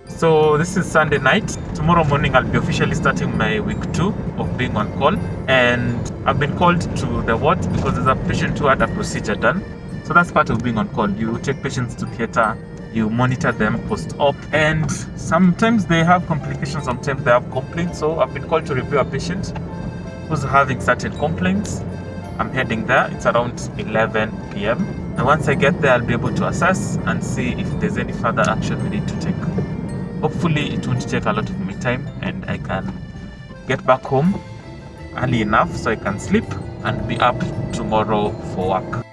So this is Sunday night. Tomorrow morning I'll be officially starting my week 2 of being on call, and I've been called to the ward because there's a patient who had a procedure done. So that's part of being on call. You take patients to theatre, you monitor them post-op, and sometimes they have complications, sometimes they have complaints. So I've been called to review a patient who's having certain complaints. I'm heading there. It's around 11 p.m. And once I get there, I'll be able to assess and see if there's any further action we need to take. Hopefully it won't take a lot of my time and I can get back home early enough so I can sleep and be up tomorrow for work.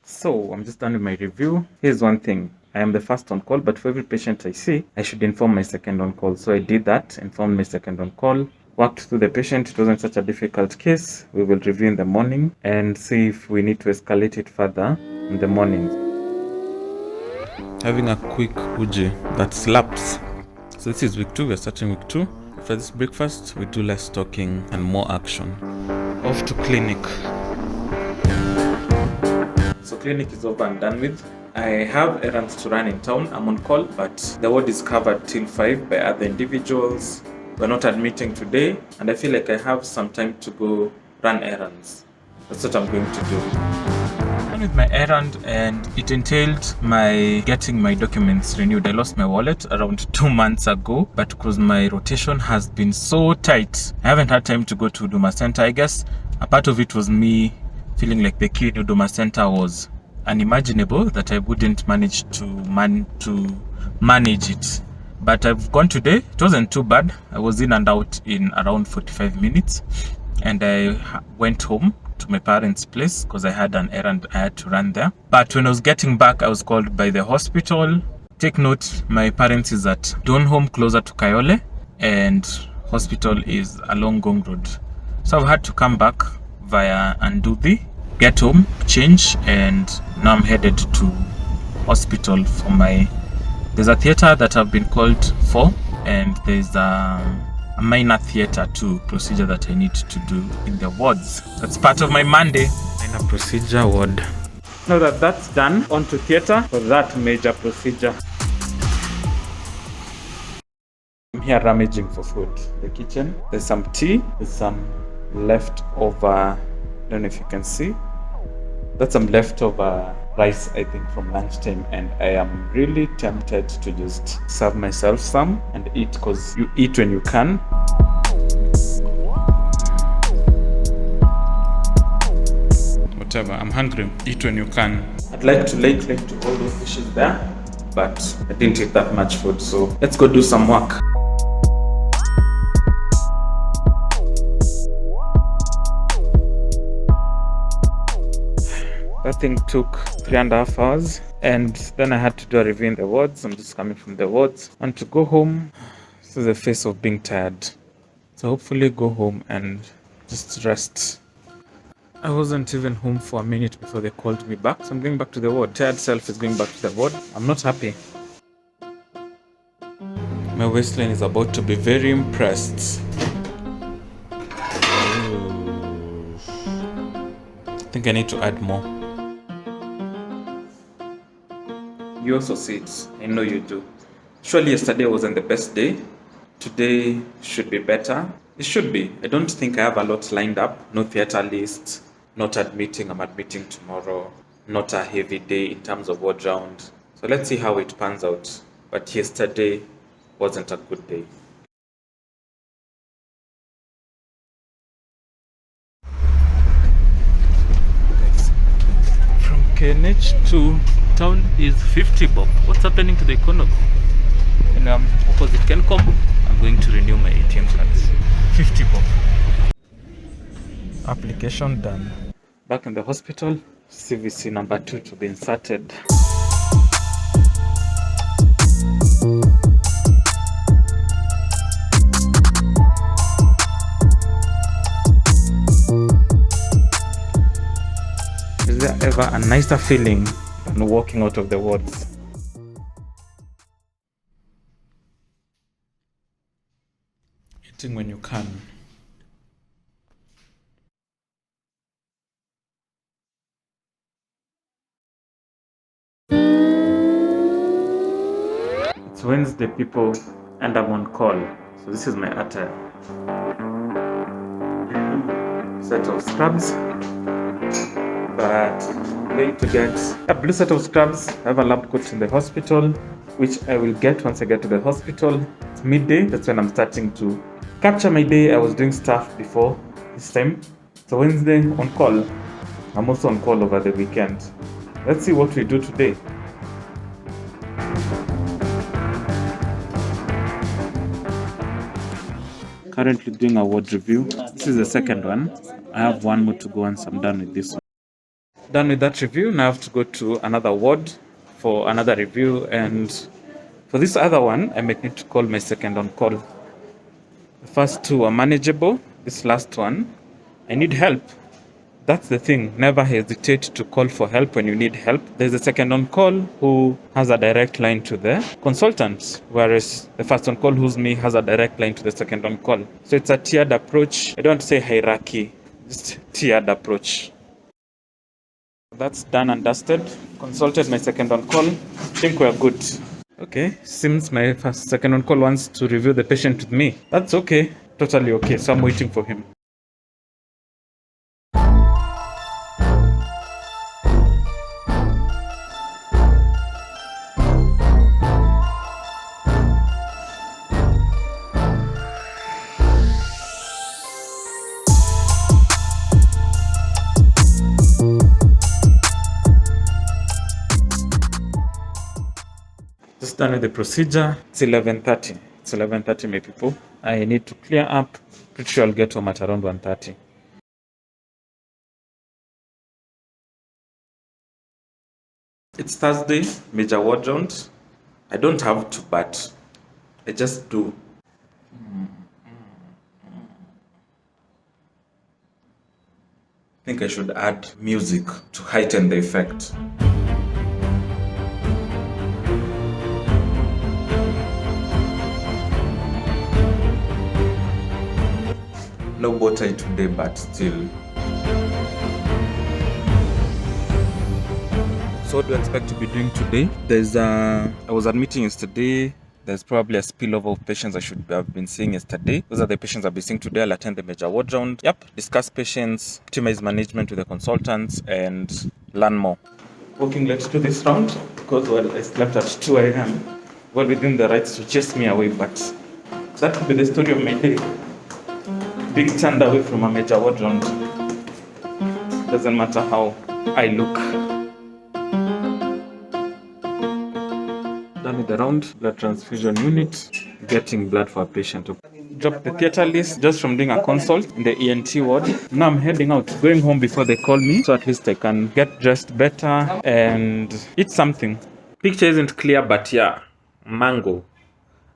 So I'm just done with my review. Here's one thing. I am the first on call, but for every patient I see, I should inform my second on call. So I did that, informed my second on call, worked through the patient. It wasn't such a difficult case. We will review in the morning and see if we need to escalate it further in the morning. Having a quick uji that slaps. So this is week 2. We're starting week 2. After this breakfast, we do less talking and more action. Off to clinic. So clinic is over and done with. I have errands to run in town. I'm on call, but the ward is covered till 5 by other individuals. We're not admitting today, and I feel like I have some time to go run errands. That's what I'm going to do. I'm with my errand, and it entailed my getting my documents renewed. I lost my wallet around 2 months ago, but because my rotation has been so tight, I haven't had time to go to Huduma Center. I guess a part of it was me feeling like the queue in Huduma Center was unimaginable, that I wouldn't manage to manage it. But I've gone today. It wasn't too bad. I was in and out in around 45 minutes, and I went home to my parents' place because I had an errand I had to run there. But when I was getting back, I was called by the hospital. Take note, my parents is at Donholm, closer to Kayole, and hospital is along Gong Road. So I've had to come back via Anduthi, get home, change, and now I'm headed to hospital for there's a theatre that I've been called for, and there's a minor theatre too, procedure that I need to do in the wards. That's part of my Monday. Minor procedure ward. Now that that's done, on to theatre for that major procedure. I'm here rummaging for food. The kitchen, there's some tea, there's some leftover, I don't know if you can see, that's some leftover rice, I think, from lunchtime, and I am really tempted to just serve myself some and eat, because you eat when you can. Whatever, I'm hungry. Eat when you can. I'd like to lay claim to all those dishes there, but I didn't eat that much food, so let's go do some work. That thing took 3.5 hours, and then I had to do a review in the wards. I'm just coming from the wards and to go home. This is the face of being tired. So hopefully go home and just rest. I wasn't even home for a minute before they called me back, so I'm going back to the ward. Tired self is going back to the ward. I'm not happy. My waistline is about to be very impressed. I think I need to add more. You also see it. I know you do. Surely yesterday wasn't the best day. Today should be better. It should be. I don't think I have a lot lined up. No theatre list. Not admitting. I'm admitting tomorrow. Not a heavy day in terms of ward round. So let's see how it pans out. But yesterday wasn't a good day. From KNH to town is 50 bob. What's happening to the economy? And opposite Kencom, I'm going to renew my ATM cards. 50 bob. Application done. Back in the hospital, CVC number 2 to be inserted. Is there ever a nicer feeling than walking out of the wards? Acting when you can. It's Wednesday, people, and I'm on call. So this is my attire. Set of scrubs, but I'm going to get a blue set of scrubs. I have a lab coat in the hospital, which I will get once I get to the hospital. It's midday. That's when I'm starting to capture my day. I was doing stuff before this time. So Wednesday on call. I'm also on call over the weekend. Let's see what we do today. Currently doing a ward review. This is the second one. I have one more to go once I'm done with this one. Done with that review, now I have to go to another ward for another review, and for this other one, I might need to call my second on call. The first two are manageable. This last one, I need help. That's the thing. Never hesitate to call for help when you need help. There's a second on call who has a direct line to the consultant, whereas the first on call, who's me, has a direct line to the second on call. So it's a tiered approach. I don't want to say hierarchy, just tiered approach. That's done and dusted. Consulted my second on call. Think we're good. Okay, seems my second on call wants to review the patient with me. That's okay, totally okay. So I'm waiting for him. Just done with the procedure. It's 11:30. It's 11:30, my people. I need to clear up. Pretty sure I'll get home at around 1:30. It's Thursday, major ward round. I don't have to, but I just do. I think I should add music to heighten the effect. No bow tie today, but still. So what do I expect to be doing today? I was admitting yesterday. There's probably a spillover of patients I should have been seeing yesterday. Those are the patients I'll be seeing today. I'll attend the major ward round. Discuss patients, optimize management with the consultants, and learn more. Working late to this round because I slept at 2 a.m. Well within the rights to chase me away, but that could be the story of my day. Being turned away from a major ward round. Doesn't matter how I look. Done with the round, blood transfusion unit, getting blood for a patient. Dropped the theater list just from doing a consult in the ENT ward. Now I'm heading out, going home before they call me, so at least I can get dressed better and eat something. Picture isn't clear, but yeah, mango,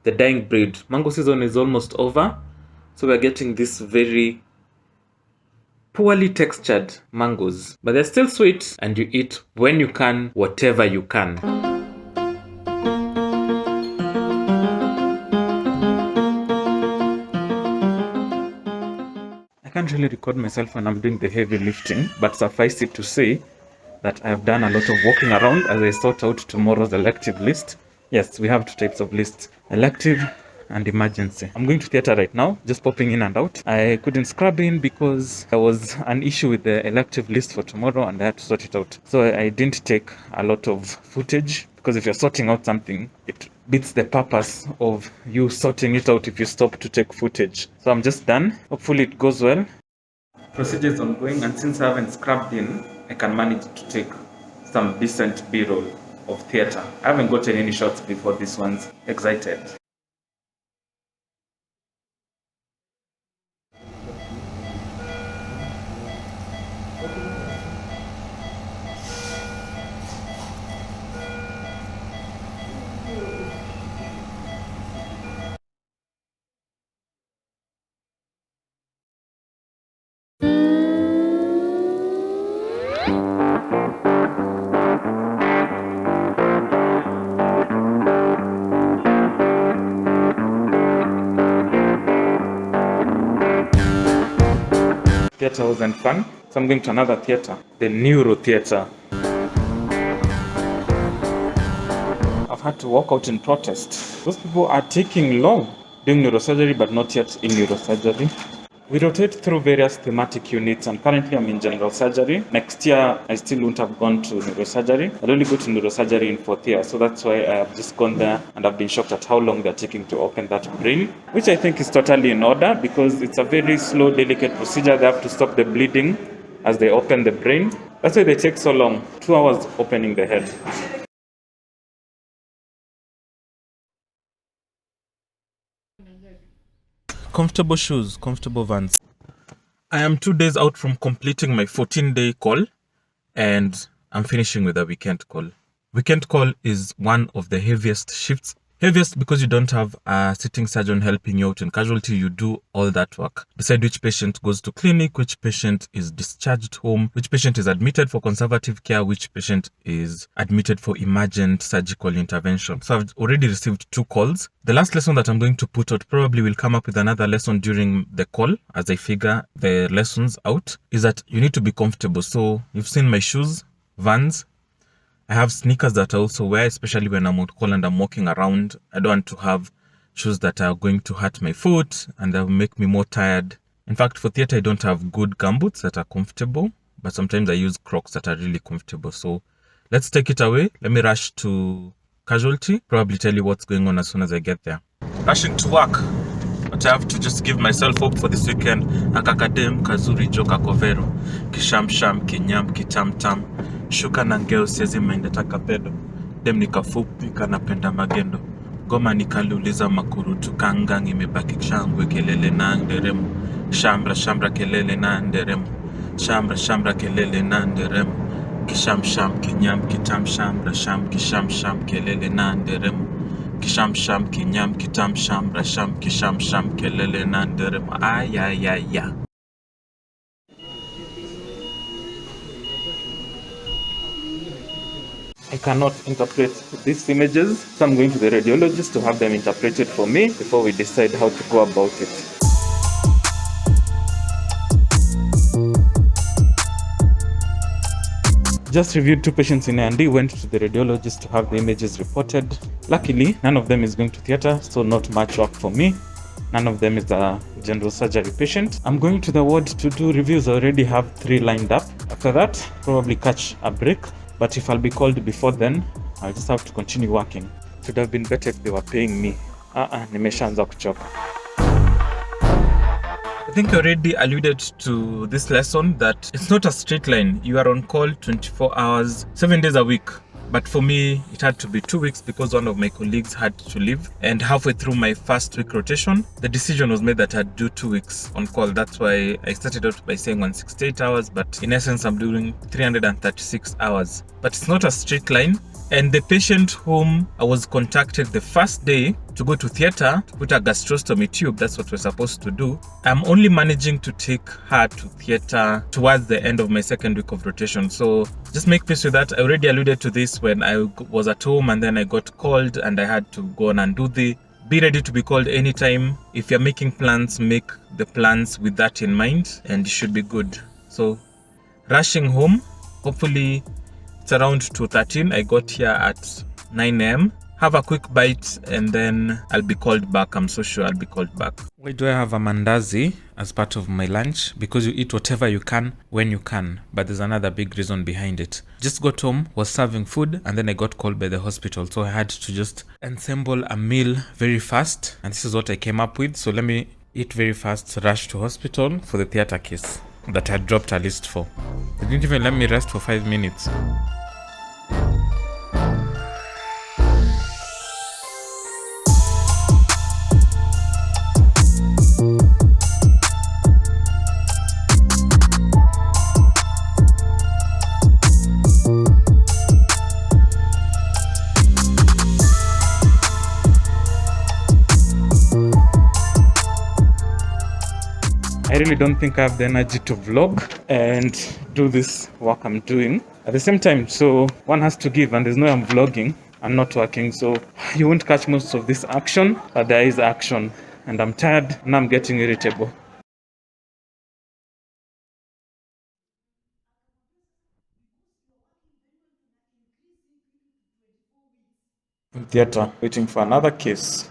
the dying breed. Mango season is almost over, so we're getting this very poorly textured mangoes, but they're still sweet, and you eat when you can, whatever you can. I can't really record myself when I'm doing the heavy lifting, but suffice it to say that I've done a lot of walking around as I sort out tomorrow's elective list. Yes, we have two types of lists, elective and emergency. I'm going to theater right now, just popping in and out. I couldn't scrub in because there was an issue with the elective list for tomorrow and I had to sort it out. So I didn't take a lot of footage because if you're sorting out something, it beats the purpose of you sorting it out if you stop to take footage. So I'm just done. Hopefully it goes well. Procedure is ongoing, and since I haven't scrubbed in, I can manage to take some decent B-roll of theater. I haven't gotten any shots before this one's. Excited. theater wasn't fun, so I'm going to another theater, the neuro theater. I've had to walk out in protest. Those people are taking long doing neurosurgery, but not yet in neurosurgery. We rotate through various thematic units, and currently I'm in general surgery. Next year, I still won't have gone to neurosurgery. I'll only go to neurosurgery in 4th year, so that's why I have just gone there, and I've been shocked at how long they're taking to open that brain, which I think is totally in order because it's a very slow, delicate procedure. They have to stop the bleeding as they open the brain. That's why they take so long, 2 hours opening the head. Comfortable shoes, comfortable Vans. I am 2 days out from completing my 14-day call, and I'm finishing with a weekend call. Weekend call is one of the heaviest shifts. Heaviest because you don't have a sitting surgeon helping you out in casualty. You do all that work. Decide which patient goes to clinic, which patient is discharged home, which patient is admitted for conservative care, which patient is admitted for emergent surgical intervention. So I've already received 2 calls. The last lesson that I'm going to put out, probably will come up with another lesson during the call as I figure the lessons out, is that you need to be comfortable. So you've seen my shoes, Vans. I have sneakers that I also wear, especially when I'm on call and I'm walking around. I don't want to have shoes that are going to hurt my foot and that will make me more tired. In fact, for theater, I don't have good gumboots that are comfortable, but sometimes I use Crocs that are really comfortable. So let's take it away. Let me rush to casualty, probably tell you what's going on as soon as I get there. Rushing to work, but I have to just give myself hope for this weekend. Akakadem, kazuri, joka kovero, kishamsham, kinyam, kitamtam. Shuka na ngeo siezi maindeta kapedo. Dem ni kafupi kanapenda magendo. Goma nikaluliza makurutu kangang imebaki shangwe kelele na nderemo. Shambra shambra kelele na nderemo. Shambra shambra kelele na nderemo. Kisham sham kinyam kitam shambra sham kisham sham kelele na nderemo. Kisham sham kinyam kitam shambra sham kisham sham kelele na nderemo. Ay ay ay ay. I cannot interpret these images, so I'm going to the radiologist to have them interpreted for me before we decide how to go about it. Just reviewed 2 patients in A&D, went to the radiologist to have the images reported. Luckily, none of them is going to theater, so not much work for me. None of them is a general surgery patient. I'm going to the ward to do reviews. I already have 3 lined up. After that, probably catch a break. But if I'll be called before then, I'll just have to continue working. It would have been better if they were paying me. Nimeshaanza kuchoka. I think I already alluded to this lesson that it's not a straight line. You are on call 24 hours, 7 days a week. But for me, it had to be 2 weeks because one of my colleagues had to leave. And halfway through my first week rotation, the decision was made that I'd do 2 weeks on call. That's why I started out by saying 168 hours, but in essence, I'm doing 336 hours. But it's not a straight line. And the patient whom I was contacted the first day to go to theater to put a gastrostomy tube, that's what we're supposed to do, I'm only managing to take her to theater towards the end of my 2nd week of rotation. So just make peace with that. I already alluded to this when I was at home and then I got called and I had to go on and do the... Be ready to be called anytime. If you're making plans, make the plans with that in mind and it should be good. So rushing home, hopefully it's around 2:13. I got here at 9 a.m. Have a quick bite and then I'll be called back. I'm so sure I'll be called back. Why do I have a mandazi as part of my lunch? Because you eat whatever you can when you can. But there's another big reason behind it. Just got home, was serving food, and then I got called by the hospital. So I had to just ensemble a meal very fast. And this is what I came up with. So let me eat very fast, rush to hospital for the theater case that I had dropped a list for. They didn't even let me rest for 5 minutes. I really don't think I have the energy to vlog and do this work I'm doing at the same time. So one has to give, and there's no way I'm vlogging and not working. So you won't catch most of this action, but there is action. And I'm tired and I'm getting irritable. in theater waiting for another case.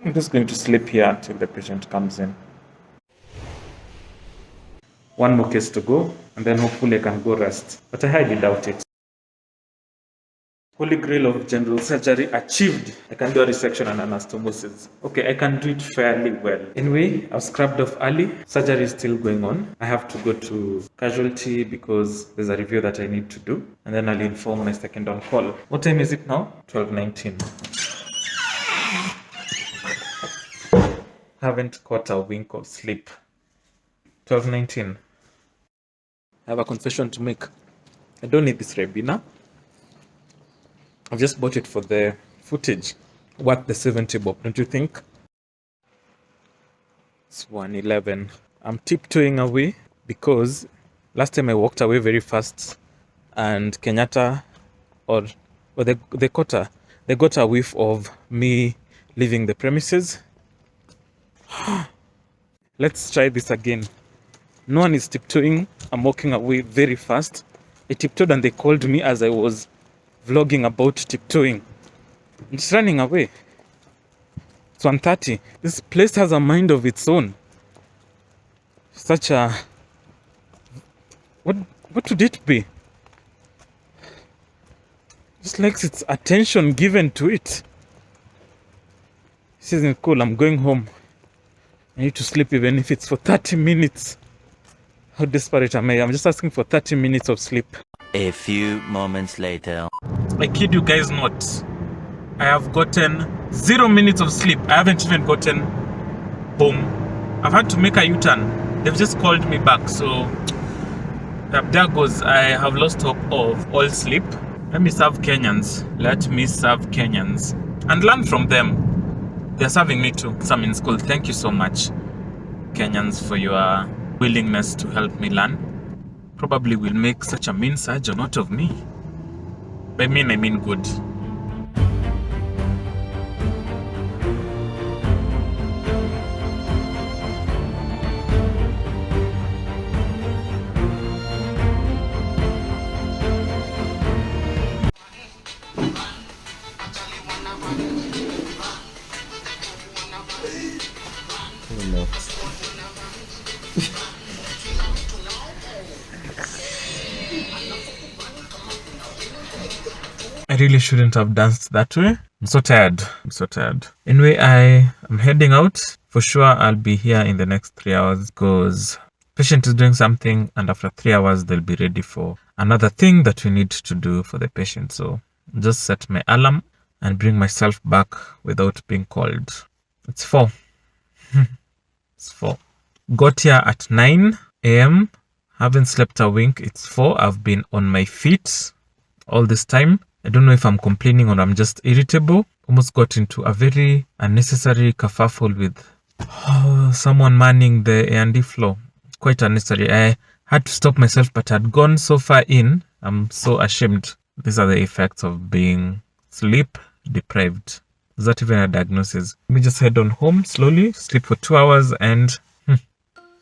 I'm just going to sleep here until the patient comes in. One more case to go, and then hopefully I can go rest. But I highly doubt it. Holy grail of general surgery achieved. I can do a resection and anastomosis. Okay, I can do it fairly well. Anyway, I've scrubbed off early. Surgery is still going on. I have to go to casualty because there's a review that I need to do. And then I'll inform when I second on call. What time is it now? 12:19. Haven't caught a wink of sleep. 12:19. I have a confession to make. I don't need this Ribena. I've just bought it for the footage. Worth the 70 bob, don't you think? It's 1:11. I'm tiptoeing away because last time I walked away very fast and Kenyatta or they got a whiff of me leaving the premises. Let's try this again. No one is tiptoeing. I'm walking away very fast. I tiptoed and they called me as I was vlogging about tiptoeing. I'm just running away. It's 1:30. This place has a mind of its own. Such a... What would it be? Just likes its attention given to it. This isn't cool. I'm going home. I need to sleep even if it's for 30 minutes. How desperate am I? I'm just asking for 30 minutes of sleep. A few moments later. I kid you guys not. I have gotten 0 minutes of sleep. I haven't even gotten home. I've had to make a U-turn. They've just called me back. So there goes. I have lost hope of all sleep. Let me serve Kenyans. Let me serve Kenyans. And learn from them. They're serving me too. Some in school. Thank you so much, Kenyans, for your willingness to help me learn. Probably will make such a mean surgeon out of me. By mean, I mean good. I really shouldn't have danced that way. I'm so tired. Anyway, I am heading out. For sure, I'll be here in the next 3 hours because patient is doing something, and after 3 hours, they'll be ready for another thing that we need to do for the patient. So just set my alarm and bring myself back without being called. It's 4. It's 4. Got here at 9 a.m. Haven't slept a wink. It's 4. I've been on my feet all this time. I don't know if I'm complaining or I'm just irritable. Almost got into a very unnecessary kerfuffle with someone manning the A&D floor. Quite unnecessary. I had to stop myself, but I'd gone so far in. I'm so ashamed. These are the effects of being sleep deprived. Is that even a diagnosis? Let me just head on home slowly, sleep for 2 hours, and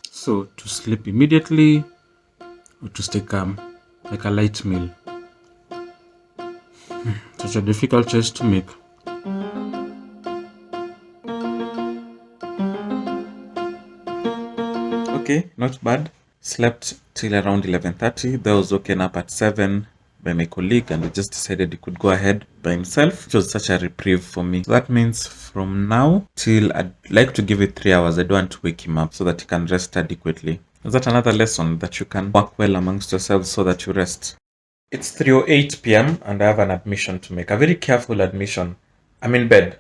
so to sleep immediately or to stay calm, like a light meal. Such a difficult choice to make. Okay, not bad. Slept till around 11:30. Then I was woken up at 7 by my colleague, and he just decided he could go ahead by himself. It was such a reprieve for me. So that means from now till I'd like to give it 3 hours. I don't want to wake him up so that he can rest adequately. Is that another lesson, that you can work well amongst yourselves so that you rest? It's 3:08 p.m. and I have an admission to make. A very careful admission. I'm in bed.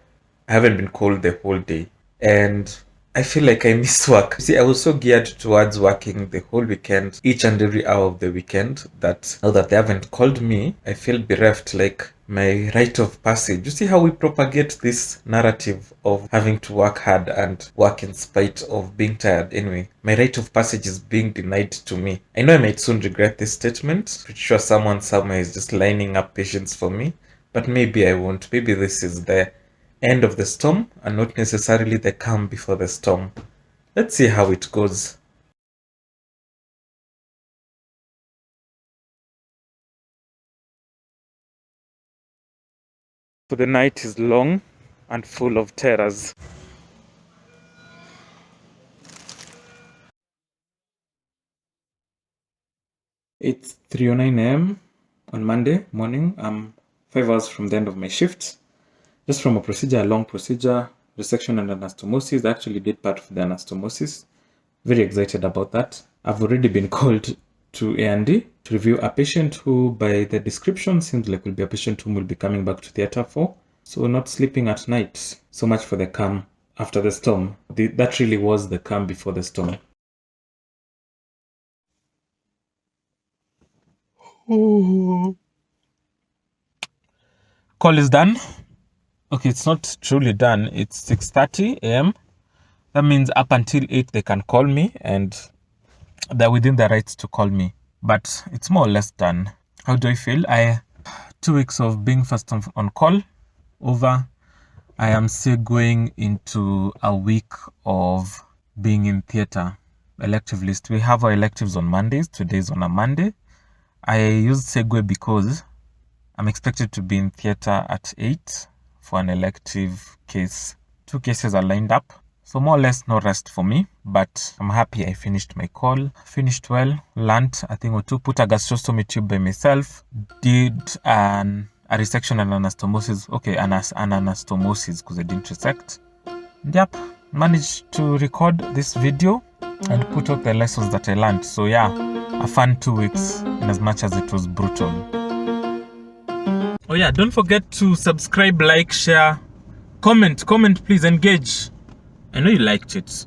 I haven't been called the whole day. And I feel like I miss work. You see, I was so geared towards working the whole weekend, each and every hour of the weekend, that now that they haven't called me, I feel bereft, like my rite of passage. You see how we propagate this narrative of having to work hard and work in spite of being tired. Anyway, my rite of passage is being denied to me. I know I might soon regret this statement. Pretty sure someone somewhere is just lining up patients for me, but maybe I won't. Maybe this is the end of the storm and not necessarily the calm before the storm. Let's see how it goes. So the night is long and full of terrors. It's 3:09 a.m. on Monday morning. I'm 5 hours from the end of my shift. Just from a long procedure, resection and anastomosis. I actually did part of the anastomosis. Very excited about that. I've already been called to A&D to review a patient who, by the description, seems like will be a patient whom will be coming back to theatre for. So not sleeping at night. So much for the calm after the storm. That really was the calm before the storm. Call is done. Okay, it's not truly done. It's 6:30 a.m. That means up until 8 they can call me and they're within their rights to call me. But it's more or less done. How do I feel? 2 weeks of being first on call over. I am segueing into a week of being in theatre. Elective list. We have our electives on Mondays. Today's on a Monday. I used segue because I'm expected to be in theatre at 8 for an elective case. 2 cases are lined up. So more or less no rest for me, but I'm happy I finished my call. Finished well, learned a thing or two, put a gastrostomy tube by myself, did a resection and anastomosis. Okay, an anastomosis because I didn't resect. Yep, managed to record this video and put out the lessons that I learned. So yeah, a fun 2 weeks in as much as it was brutal. Oh yeah, don't forget to subscribe, like, share, comment please, engage. I know you liked it.